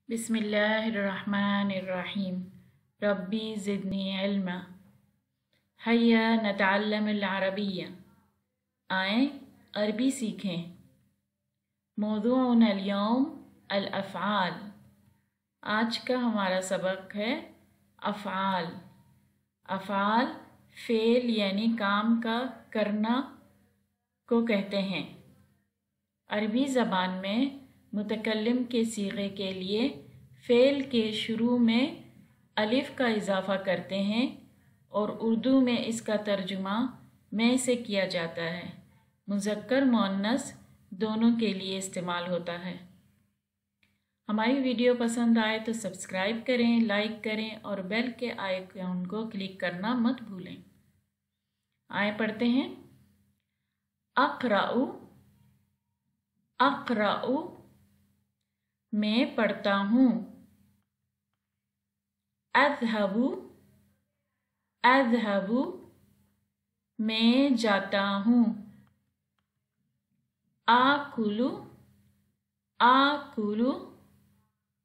बिस्मिल्लाहिर्रहमानिर्रहीम। रब्बी ज़िदनी इल्मा। हय्या नतअल्लमुल अरबिय्या। आएँ अरबी सीखें। मौज़ूउना अल-यौम अल-अफ़आल। आज का हमारा सबक है अफ़आल। अफ़आल फ़ेल यानी काम का करना को कहते हैं। अरबी ज़बान में मुतकल्लिम के सीगे के लिए फ़ेल के शुरू में अलिफ का इजाफ़ा करते हैं और उर्दू में इसका तर्जुमा में से किया जाता है। मुज़क्कर मुअन्नस दोनों के लिए इस्तेमाल होता है। हमारी वीडियो पसंद आए तो सब्सक्राइब करें, लाइक करें और बेल के आइकन को क्लिक करना मत भूलें। आए पढ़ते हैं। अक़राउ, अक़राउ मैं पढ़ता हूँ। अज़हबु, अज़हबु मैं जाता हूँ। आकुलु, आकुलु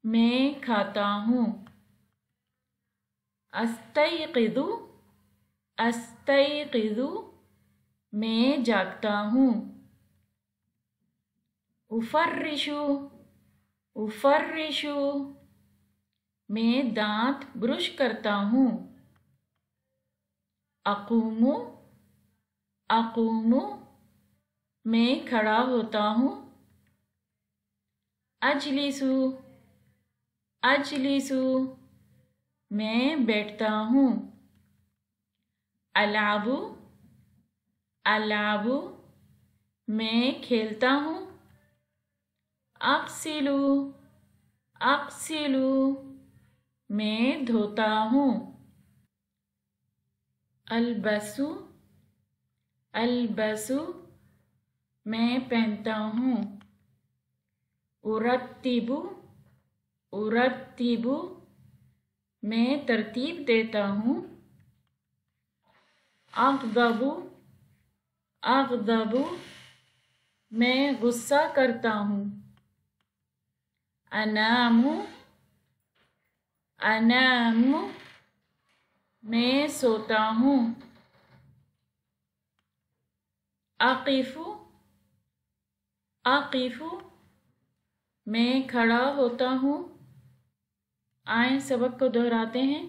मैं खाता हूँ। अस्तयक़िज़ु, अस्तयक़िज़ु मैं जागता हूँ। उफ़र्रिशु, उफ़र्रिशु मैं दांत ब्रुश करता हूँ। अक़ूमु, अक़ूमु मैं खड़ा होता हूँ। अजलिसु, अजलिसु मैं बैठता हूँ। अलअबु, अलअबु मैं खेलता हूँ। अग़सिलु, अग़सिलु मैं धोता हूँ। अल्बसु, अल्बसु मैं पहनता हूँ। उरत्तिबु, उरत्तिबु मैं तरतीब देता हूँ। अग़ज़बु, अग़ज़बु मैं गुस्सा करता हूँ। अनामु, अनामु मैं सोता हूँ। अक़िफ़ु, अक़िफ़ु मैं खड़ा होता हूँ। आए सबक को दोहराते हैं।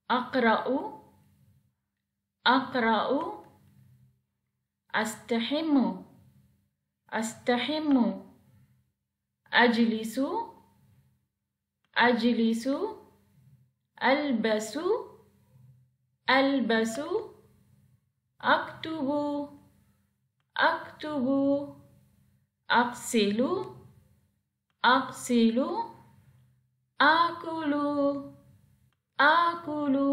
अक़राउ, अक़राउ अस्तहिम्मु, अस्तहिम्मु अजलिसु, अजलिसु अल्बसु, अल्बसु अक्तुबु, अक्तुबु अग़सिलु, अग़सिलु आकुलु, आकुलु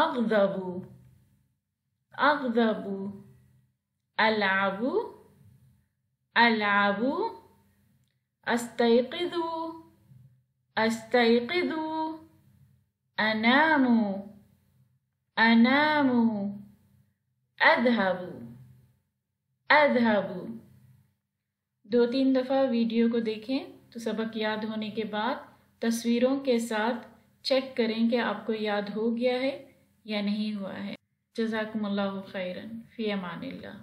अग़ज़बु, अग़ज़बु अलअबु, अलअबु अस्तयक़िज़ु, अस्तयक़िज़ु अनामु, अनामु अज़हबु, अज़हबु। 2-3 दफ़ा वीडियो को देखें तो सबक याद होने के बाद तस्वीरों के साथ चेक करें कि आपको याद हो गया है या नहीं हुआ है। जज़ाकुमुल्लाहु खैरन, फ़ी अमानिल्लाह।